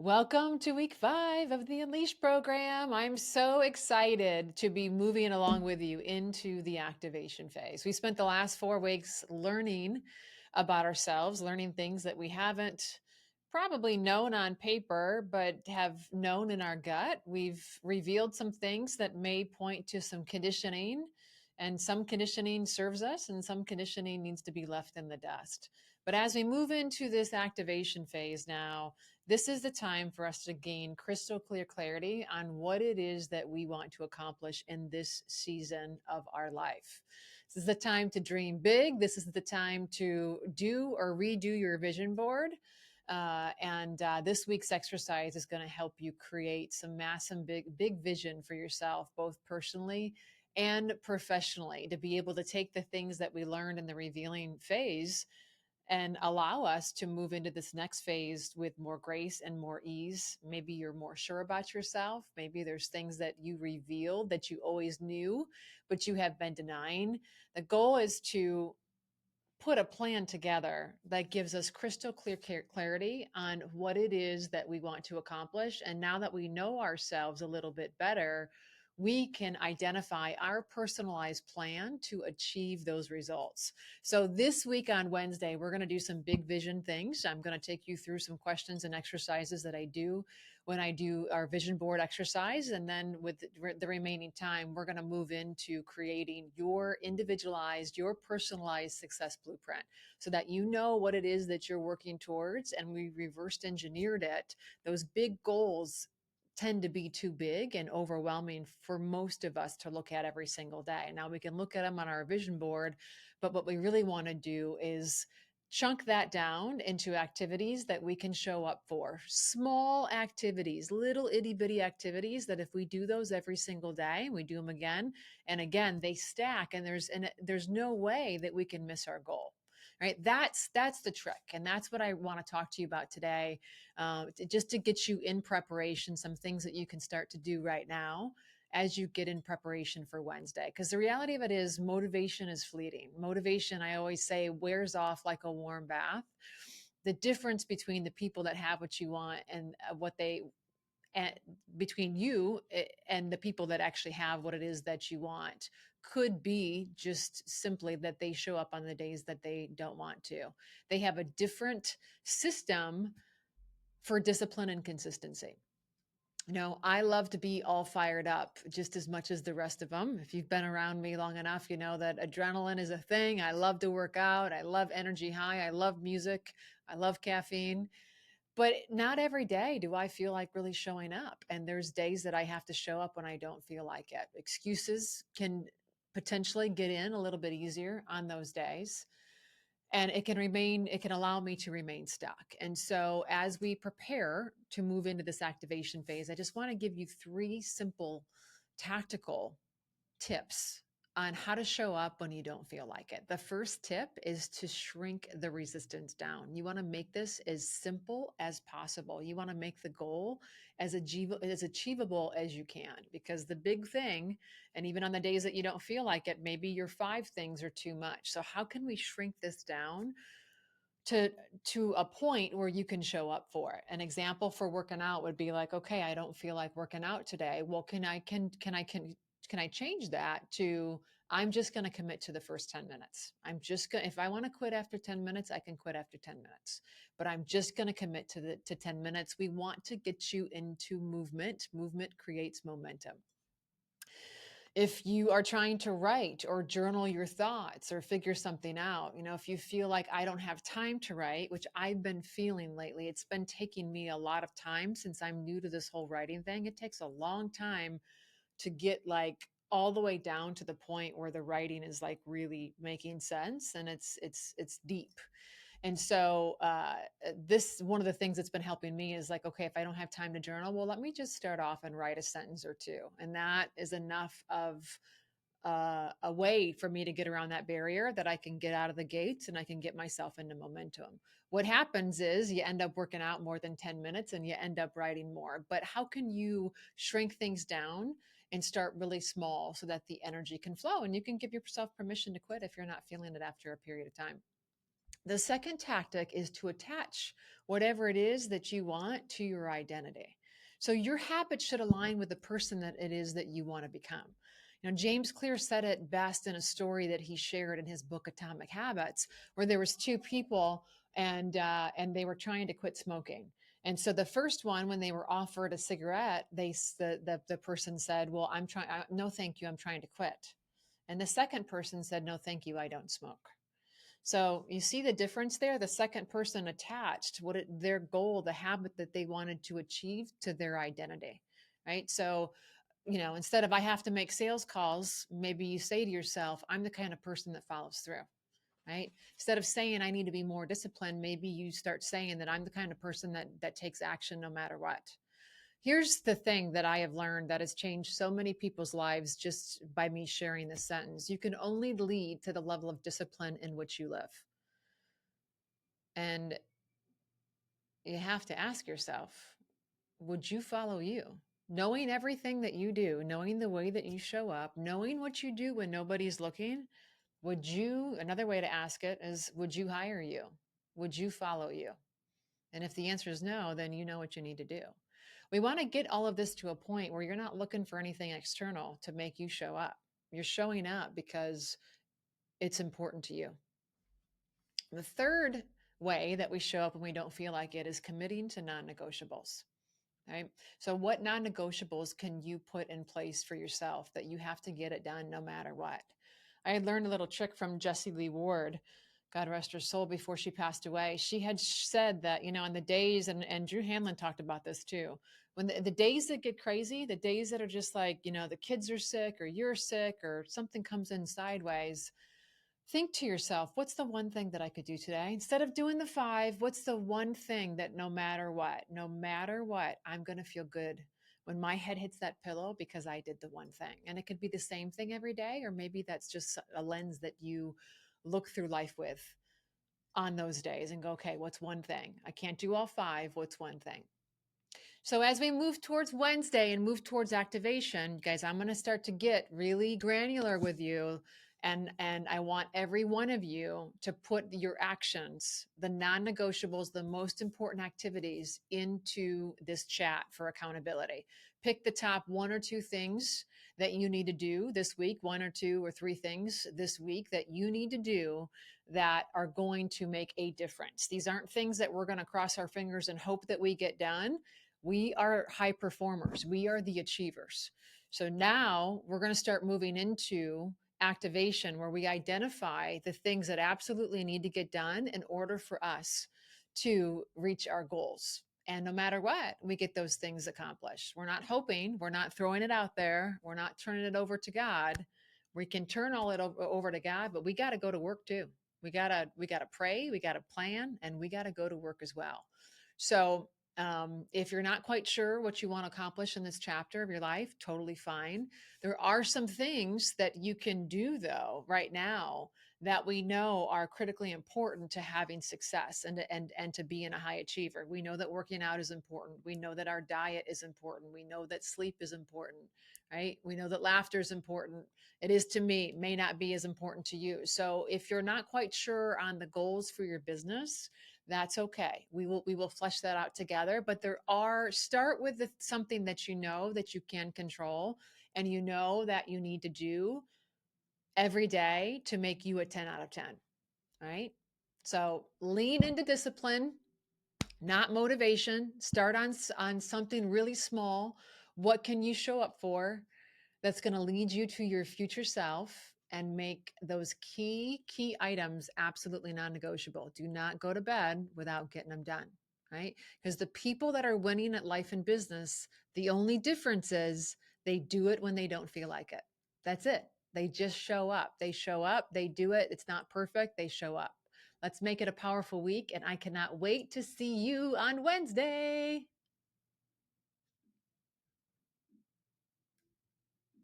Welcome to week 5 of the Unleash program. I'm so excited to be moving along with you into the activation phase. We spent the last 4 weeks learning about ourselves, learning things that we haven't probably known on paper, but have known in our gut. We've revealed some things that may point to some conditioning, and some conditioning serves us, and some conditioning needs to be left in the dust. But as we move into this activation phase now, this is the time for us to gain crystal clear clarity on what it is that we want to accomplish in this season of our life. This is the time to dream big. This is the time to do or redo your vision board. And this week's exercise is going to help you create some massive, big vision for yourself, both personally and professionally, to be able to take the things that we learned in the revealing phase and allow us to move into this next phase with more grace and more ease. Maybe you're more sure about yourself. Maybe there's things that you revealed that you always knew, but you have been denying. The goal is to put a plan together that gives us crystal clear clarity on what it is that we want to accomplish. And now that we know ourselves a little bit better, we can identify our personalized plan to achieve those results. So this week on Wednesday, we're going to do some big vision things. I'm going to take you through some questions and exercises that I do when I do our vision board exercise. And then with the remaining time, we're going to move into creating your individualized, your personalized success blueprint so that you know what it is that you're working towards. And we reversed engineered it. Those big goals tend to be too big and overwhelming for most of us to look at every single day. Now we can look at them on our vision board, but what we really want to do is chunk that down into activities that we can show up for. Small activities, little itty bitty activities that if we do those every single day, we do them again and again, they stack and there's no way that we can miss our goal. Right? That's the trick. And that's what I want to talk to you about today. Just to get you in preparation, some things that you can start to do right now as you get in preparation for Wednesday. Because the reality of it is, motivation is fleeting. Motivation, I always say, wears off like a warm bath. The difference between the people that have what you want and what they and between you and the people that actually have what it is that you want could be just simply that they show up on the days that they don't want to. They have a different system for discipline and consistency. I love to be all fired up just as much as the rest of them. If you've been around me long enough, you know that adrenaline is a thing. I love to work out. I love energy high. I love music. I love caffeine. But not every day do I feel like really showing up. And there's days that I have to show up when I don't feel like it. Excuses can potentially get in a little bit easier on those days, and it can allow me to remain stuck. And so as we prepare to move into this activation phase, I just want to give you 3 simple tactical tips on how to show up when you don't feel like it. The first tip is to shrink the resistance down. You want to make this as simple as possible. You want to make the goal as achievable as you can, because the big thing, and even on the days that you don't feel like it, maybe your 5 things are too much. So how can we shrink this down to a point where you can show up for it? An example for working out would be like, okay, I don't feel like working out today. Well, can I change that to, I'm just going to commit to the first 10 minutes. I'm just going to, if I want to quit after 10 minutes, I can quit after 10 minutes, but I'm just going to commit to 10 minutes. We want to get you into movement. Movement creates momentum. If you are trying to write or journal your thoughts or figure something out, if you feel like I don't have time to write, which I've been feeling lately, it's been taking me a lot of time since I'm new to this whole writing thing. It takes a long time to get like all the way down to the point where the writing is like really making sense and it's deep. And so this one of the things that's been helping me is like, okay, if I don't have time to journal, well, let me just start off and write a sentence or two, and that is enough of a way for me to get around that barrier, that I can get out of the gates and I can get myself into momentum. What happens is you end up working out more than 10 minutes and you end up writing more. But how can you shrink things down and start really small so that the energy can flow and you can give yourself permission to quit if you're not feeling it after a period of time? The second tactic is to attach whatever it is that you want to your identity. So your habits should align with the person that it is that you want to become. James Clear said it best in a story that he shared in his book Atomic Habits, where there was two people and they were trying to quit smoking. And so the first one, when they were offered a cigarette, the person said, "Well, I'm trying. No, thank you. I'm trying to quit." And the second person said, "No, thank you. I don't smoke." So you see the difference there. The second person attached their goal, the habit that they wanted to achieve to their identity, right? So instead of I have to make sales calls, maybe you say to yourself, I'm the kind of person that follows through, right? Instead of saying I need to be more disciplined, maybe you start saying that I'm the kind of person that takes action no matter what. Here's the thing that I have learned that has changed so many people's lives just by me sharing this sentence. You can only lead to the level of discipline in which you live. And you have to ask yourself, would you follow you? Knowing everything that you do, knowing the way that you show up, knowing what you do when nobody's looking, another way to ask it is, would you hire you? Would you follow you? And if the answer is no, then you know what you need to do. We want to get all of this to a point where you're not looking for anything external to make you show up. You're showing up because it's important to you. The third way that we show up when we don't feel like it is committing to non-negotiables. Right? So what non-negotiables can you put in place for yourself that you have to get it done no matter what? I had learned a little trick from Jessie Lee Ward, God rest her soul, before she passed away. She had said that, on the days, and Drew Hanlon talked about this too, when the days that get crazy, the days that are just like, the kids are sick or you're sick or something comes in sideways, think to yourself, what's the one thing that I could do today? Instead of doing the five, what's the one thing that no matter what, I'm going to feel good when my head hits that pillow because I did the one thing. And it could be the same thing every day, or maybe that's just a lens that you look through life with on those days and go, okay, what's one thing? I can't do all five. What's one thing? So as we move towards Wednesday and move towards activation, guys, I'm going to start to get really granular with you. And I want every one of you to put your actions, the non-negotiables, the most important activities into this chat for accountability. Pick the top one or two things that you need to do this week, one or two or three things this week that you need to do that are going to make a difference. These aren't things that we're going to cross our fingers and hope that we get done. We are high performers. We are the achievers. So now we're going to start moving into activation where we identify the things that absolutely need to get done in order for us to reach our goals. And no matter what, we get those things accomplished. We're not hoping, we're not throwing it out there, we're not turning it over to God. We can turn all it over to God, but we got to go to work too. We got to pray, we got to plan, and we got to go to work as well. So if you're not quite sure what you want to accomplish in this chapter of your life, totally fine. There are some things that you can do, though, right now that we know are critically important to having success and to being a high achiever. We know that working out is important. We know that our diet is important. We know that sleep is important, right? We know that laughter is important. It is to me, may not be as important to you. So if you're not quite sure on the goals for your business, that's okay. We will flesh that out together. But start with something that you know that you can control and you know that you need to do every day to make you a 10 out of 10. All right. So lean into discipline, not motivation. Start on something really small. What can you show up for that's going to lead you to your future self and make those key items absolutely non-negotiable? Do not go to bed without getting them done, right? Because the people that are winning at life and business, the only difference is they do it when they don't feel like it. That's it. They just show up. They show up, they do it. It's not perfect. They show up. Let's make it a powerful week. And I cannot wait to see you on Wednesday.